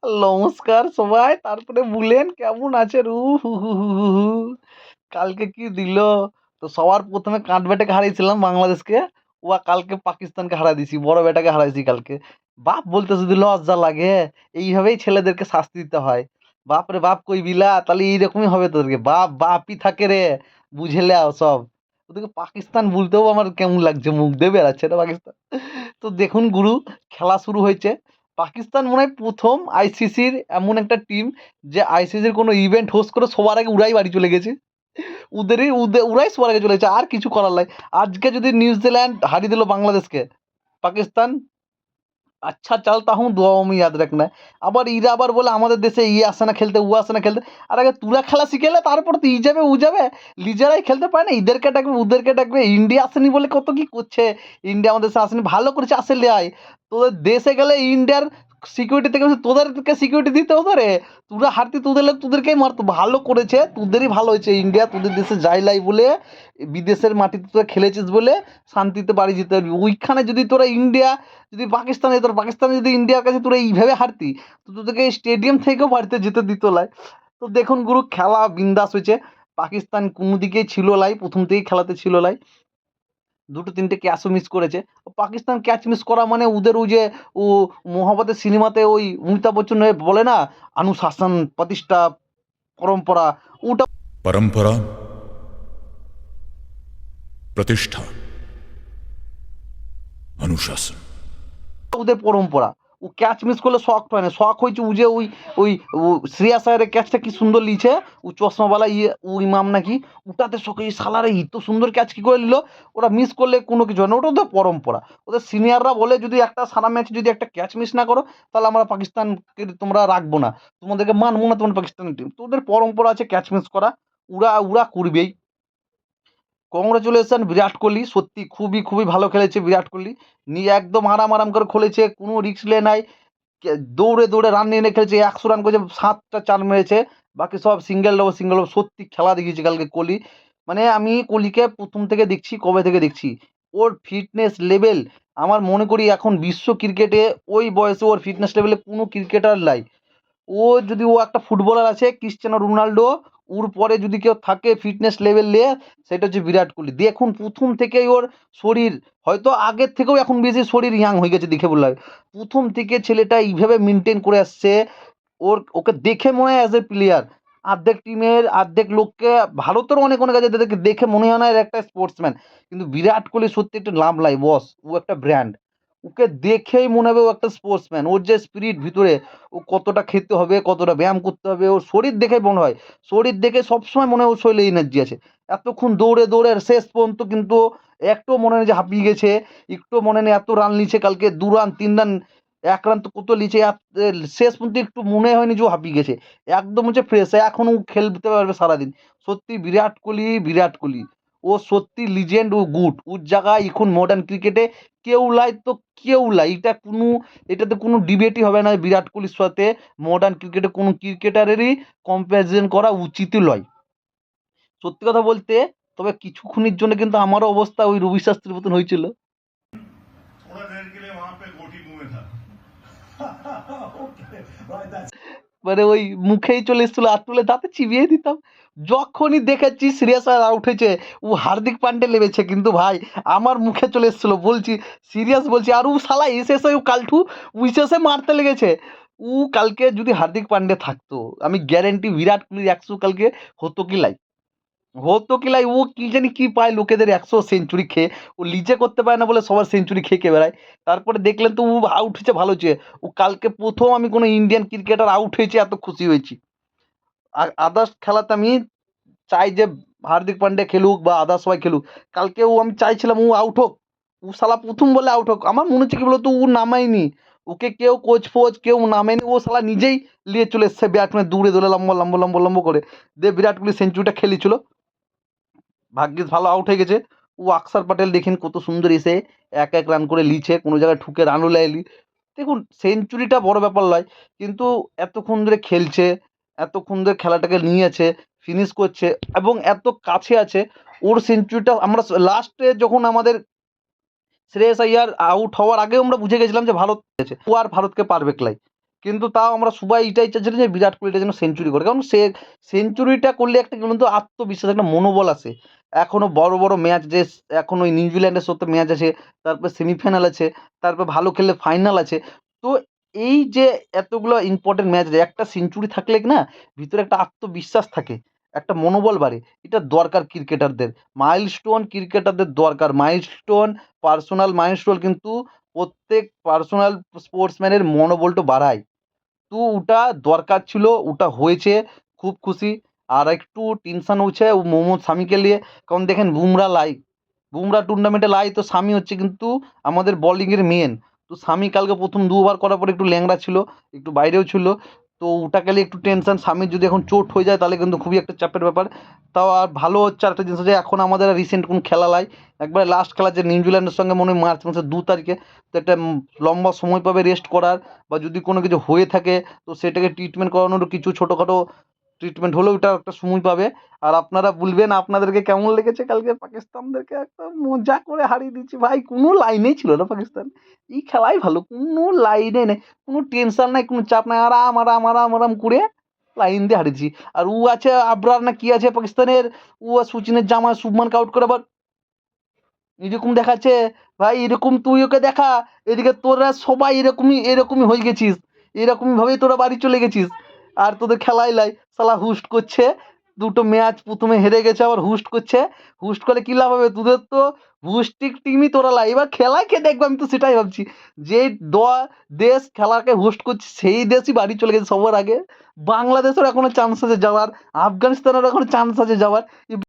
নমস্কার সবাই। তারপরে বলেন কেমন আছেন? হু। কালকে কি দিল? তো সবার ১ম এ কাঠ ব্যাটাকে হারিয়েছিলাম বাংলাদেশকে। কালকে পাকিস্তানকে হারায় দিছি। বড় ব্যাটাকে হারাইছি কালকে। বাপ বলতে যদি লজ্জা লাগে। এইভাবেই ছেলেদেরকে শাস্তি দিতে হয়। বাপরে বাপ কইবিলা তাহলে এইরকমই হবে তোদেরকে। বাপ বাপই থাকে রে। বুঝে লেও সব। ওদেরকে পাকিস্তান বলতেও আমার কেমন লাগছে। মুখ দিয়ে বেরাচ্ছে না পাকিস্তান। তো দেখুন গুরু, খেলা শুরু হয়েছে। পাকিস্তান মনে হয় ১ম আইসিসির এমন একটা টিম যে আইসিসির কোনো ইভেন্ট হোস্ট করে সবার আগে ওরাই বাড়ি চলে গেছে। ওরাই সবার আগে চলে গেছে। আর কিছু করার নাই। আজকে যদি নিউজিল্যান্ড হারিয়ে দিল বাংলাদেশকে, পাকিস্তান अच्छा चलता हूँ दुआओं में याद रखना আবার ইরা আবার বলে আমাদের দেশে ই আসে না খেলতে, ও আসে না খেলতে। আর আগে তোরা খেলা শিখে লে তারপর তো ই যাবে ও যাবে। নিজেরাই খেলতে পারে না, ইদেরকে ডাকবে ওদেরকে ডাকবে। ইন্ডিয়া আসেনি বলে কত কি করছে। ইন্ডিয়া আমাদের দেশে আসেনি, ভালো করেছে আসলে আয়। তোদের দেশে গেলে ইন্ডিয়ার সিকিউরিটি থেকে বেশি তোদেরকে সিকিউরিটি দিতে হতো রে। তোরা হারতি তোদের লোক তোদেরকেই মারতো। ভালো করেছে, তোদেরই ভালো হয়েছে ইন্ডিয়া তোদের দেশে যাই লাই বলে। বিদেশের মাটিতে তোরা খেলেছিস বলে শান্তিতে বাড়ি যেতে পারবি। ওইখানে যদি তোরা ইন্ডিয়া যদি পাকিস্তানে যেত, পাকিস্তানে যদি ইন্ডিয়ার কাছে তোরা এইভাবে হারতি, তো তোদেরকে স্টেডিয়াম থেকেও বাড়িতে যেতে দিত লাই। তো দেখুন গুরু, খেলা বিন্দাস হয়েছে। পাকিস্তান কোনো দিকেই ছিল লাই, প্রথম থেকেই খেলাতে ছিল লাই। দুটো তিনটে ক্যাচও মিস করেছে। পাকিস্তান ক্যাচ মিস করা মানে ওদের ওই যে ও মোহাম্মদের সিনেমাতে ওই অমিতাভ বচ্চন বলে না, অনুশাসন প্রতিষ্ঠা পরম্পরা, ওটা परंपरा प्रतिष्ठा अनुशासन। ওদের পরম্পরা। ও ক্যাচ মিস করলে শক হয় না। শক হয়েছে ও যে ওই ওই ও শ্রেয়াস আয়ারের ক্যাচটা কি সুন্দর লিছে। ও চশমাওয়ালা ইয়ে ও ইমাম নাকি, ওটাতে শখ এই শালারে এত সুন্দর ক্যাচ কি করে নিল। ওরা মিস করলে কোনো কিছু হয় না, ওটা ওদের পরম্পরা। ওদের সিনিয়ররা বলে যদি একটা সারা ম্যাচে যদি একটা ক্যাচ মিস না করো তাহলে আমরা পাকিস্তানকে তোমরা রাখবো না, তোমাদেরকে মানবো না তোমার পাকিস্তানের টিম। তো ওদের পরম্পরা আছে ক্যাচ মিস করা। ওরা ওরা করবেই। কংগ্রাচুলেশন বিরাট কোহলি, সত্যি খুবই খুবই ভালো খেলেছে বিরাট কোহলি। নিয়ে একদম আরাম আরাম করে খেলেছে, কোনো রিস্ক লে নাই। দৌড়ে দৌড়ে রান নিয়ে এনে খেলছে, ১০০ রান করেছে, ৭টা চার মেরেছে। বাকি সব সিঙ্গেল ডবল সিঙ্গেল ডবল। সত্যি খেলা দেখিয়েছে কালকে কোহলি। মানে আমি কোহলিকে প্রথম থেকে দেখছি, কবে থেকে দেখছি। ওর ফিটনেস লেভেল আমার মনে করি এখন বিশ্ব ক্রিকেটে ওই বয়সে ওর ফিটনেস লেভেলে কোনো ক্রিকেটার নাই। ও যদি ও একটা ফুটবলার আছে ক্রিশ্চিয়ানো রোনাল্ডো, ওর পরে যদি কেউ থাকে ফিটনেস লেভেল নিয়ে, সেটা হচ্ছে বিরাট কোহলি। দেখুন প্রথম থেকেই ওর শরীর হয়তো আগের থেকেও এখন বেশি শরীর ইয়াং হয়ে গেছে দেখে বললে হয়। প্রথম থেকে ছেলেটা এইভাবে মেনটেন করে আসছে। ওকে দেখে মনে হয় অ্যাজ এ প্লেয়ার অর্ধেক টিমের অর্ধেক লোককে, ভারতেরও অনেক অনেক আছে যাদেরকে দেখে মনে হয় না এর একটা স্পোর্টসম্যান। কিন্তু বিরাট কোহলি সত্যি একটা নাম লাই বস, ও একটা ব্র্যান্ড। ওকে দেখেই মনে হবে ও একটা স্পোর্টসম্যান। ওর যে স্পিরিট ভিতরে, ও কতটা খেতে হবে, কতটা ব্যায়াম করতে হবে, ওর শরীর দেখেই মনে হয়। শরীর দেখে সবসময় মনে হয় ওর শরীরে এনার্জি আছে। এতক্ষণ দৌড়ে দৌড়ে শেষ পর্যন্ত কিন্তু একটুও মনে নেই যে হাঁপিয়ে গেছে। একটুও মনে নেই এত রান নিয়েছে কালকে, ২ রান ৩ রান ১ রান তো কত লিচে। শেষ পর্যন্ত একটু মনে হয়নি যে ও হাঁপিয়ে গেছে। একদম হচ্ছে ফ্রেশ, এখন ও খেলতে পারবে সারাদিন। সত্যি বিরাট কোহলি, বিরাট কোহলি। ও সত্যি লিজেন্ড, ও গুড। ওর জায়গায় এখন মডার্ন ক্রিকেটে কেউ লাই তো কেউ লাই। এটাতে কোনো ডিবেটই হবে না। বিরাট কোহলির সাথে মডার্ন ক্রিকেটে কোনো ক্রিকেটারেরই কম্প্যারিজন করা উচিতই নয়। সত্যি কথা বলতে, তবে কিছুক্ষণের জন্য কিন্তু আমারও অবস্থা ওই রবি শাস্ত্রীর মতন হয়েছিল। थोड़ा देर के लिए वहां पे गोटी मुंह में था। মানে ওই মুখেই চলে এসেছিল, আর তুলে দাঁতে চিবিয়ে দিতাম। যখনই দেখেছি সিরিয়াস আর আউট হয়েছে, ও হার্দিক পান্ডে লেবেছে কিন্তু ভাই আমার মুখে চলে এসেছিল। বলছি সিরিয়াস বলছি, আর ও শালা এসে এসে ও কালঠু উইসেসে মারতে লেগেছে। ও কালকে যদি হার্দিক পান্ডে থাকতো, আমি গ্যারেন্টি বিরাট কোহলির ১০০ কালকে হতো কি লাই। হতো কি লাই, ও কি জানি কি পায় লোকেদের ১০০ সেঞ্চুরি খেয়ে। ও লিজে করতে পারে না বলে সবার সেঞ্চুরি খেয়ে খেয়ে বেড়ায়। তারপরে দেখলেন তো ও আউট হয়েছে ভালো হয়েছে। ও কালকে ১ম আমি কোনো ইন্ডিয়ান ক্রিকেটার আউট হয়েছে এত খুশি হয়েছি। আর আদার্স খেলাতে আমি চাই যে হার্দিক পান্ডে খেলুক বা আদার্স সবাই খেলুক। কালকেও আমি চাইছিলাম ও আউট হোক। ও শালা ১ম বলে আউট হোক। আমার মনে হচ্ছে কি বলতো, ও নামায়নি। ওকে কেউ কোচ ফোচ কেউ নামেনি। ও শালা নিজেই নিয়ে চলে এসছে ব্যাটম্যান দৌড়ে দৌড়ে লম্বা লম্বা লম্বা লম্বা করে। দিয়ে বিরাট কোহলি সেঞ্চুরিটা খেলেছিল। ভাগ্যিস ভালো আউট হয়ে গেছে। ও আকসার প্যাটেল দেখেন কত সুন্দর এসে এক রান করে লিছে, কোনো জায়গায় ঠুকে রানও লাইলি। দেখুন সেঞ্চুরিটা বড় ব্যাপার নয়, কিন্তু এতক্ষণ ধরে খেলছে, এতক্ষণ ধরে খেলাটাকে নিয়েছে, ফিনিশ করছে এবং এত কাছে আছে। ওর সেঞ্চুরিটা আমরা লাস্টে যখন আমাদের শ্রেয়াস আইয়ার আউট হওয়ার আগেও আমরা বুঝে গেছিলাম যে ভারত আছে, ও আর ভারতকে পারবে ক্লাই। কিন্তু তাও আমরা সবাই এটাই চাচ্ছিলাম যে বিরাট কোহলিটা যেন সেঞ্চুরি করে, কারণ সে সেঞ্চুরিটা করলে একটা কি বলুন তো আত্মবিশ্বাস, একটা মনোবল আসে। এখনো বড় বড় ম্যাচ যে এখন ওই নিউজিল্যান্ডের সাথে ম্যাচ আছে, তারপর সেমিফাইনাল আছে, তারপর ভালো খেললে ফাইনাল আছে। তো এই যে এতগুলো ইম্পর্টেন্ট ম্যাচ, একটা সেঞ্চুরি থাকলে না ভিতরে একটা আত্মবিশ্বাস থাকে, একটা মনোবল বাড়ে। এটা দরকার ক্রিকেটারদের, মাইলস্টোন ক্রিকেটারদের দরকার। মাইলস্টোন, পার্সোনাল মাইলস্টোন কিন্তু প্রত্যেক পার্সোনাল স্পোর্টসম্যানের মনোবলটা বাড়ায়। তো ওটা দরকার ছিল, ওটা হয়েছে, খুব খুশি। আর একটু টেনশন হচ্ছে ও মোহাম্মদ শামিকে নিয়ে, কারণ দেখেন বুমরা টুর্নামেন্টে লাই তো শামি হচ্ছে কিন্তু আমাদের বোলিংয়ের মেন। তো শামি কালকে প্রথম ২ ওভার করার পরে একটু ল্যাংড়া ছিল, একটু বাইরেও ছিল। তো ওটাকে নিয়ে একটু টেনশন, শামির যদি এখন চোট হয়ে যায় তাহলে কিন্তু খুবই একটা চাপের ব্যাপার। তাও আর ভালো হচ্ছে আরেকটা জিনিস হচ্ছে এখন আমাদের রিসেন্ট কোনো খেলা নাই, একবারে লাস্ট খেলা যে নিউজিল্যান্ডের সঙ্গে মনে হয় মার্চ মাসের ২ তারিখে। তো একটা লম্বা সময় পাবে রেস্ট করার, বা যদি কোনো কিছু হয়ে থাকে তো সেটাকে ট্রিটমেন্ট করানোরও কিছু ছোটোখাটো ট্রিটমেন্ট হলেও ওটা একটা সময় পাবে। আর আপনারা বলবেন আপনাদেরকে কেমন লেগেছে কালকে পাকিস্তানদেরকে একটা মজা করে হারিয়ে দিচ্ছি ভাই, কোনো লাইনেই ছিল না পাকিস্তান। এই খেলাই ভালো, কোনো লাইনে নেই, কোনো টেনশন নাই, কোনো চাপ নাই, আরাম আরাম আরাম আরাম করে লাইন দিয়ে হারিয়েছি। আর ও আছে আবরার না কি আছে পাকিস্তানের, ও আর সচিনের জামা শুভমানকে আউট করে আবার এরকম দেখাচ্ছে। ভাই এরকম তুই ওকে দেখা, এদিকে তোরা সবাই এরকমই এরকমই হয়ে গেছিস, এরকমই ভাবেই তোরা বাড়ি চলে গেছিস। আর তোদের খেলাই লাই, শালা হুস্ট করছে, দুটো ম্যাচ প্রথমে হেরে গেছে আবার হুস্ট করছে। হুস্ট করলে কি লাভ হবে, তোদের তো হুস্টিক টিমই তোরা লাই, এবার খেলা কে দেখবে, আমি তো সেটাই ভাবছি। যে দেশ খেলাকে হোস্ট করছে সেই দেশই বাড়ি চলে গেছে সবার আগে। বাংলাদেশের এখনো চান্স আছে যাওয়ার, আফগানিস্তানের এখনো চান্স আছে যাওয়ার।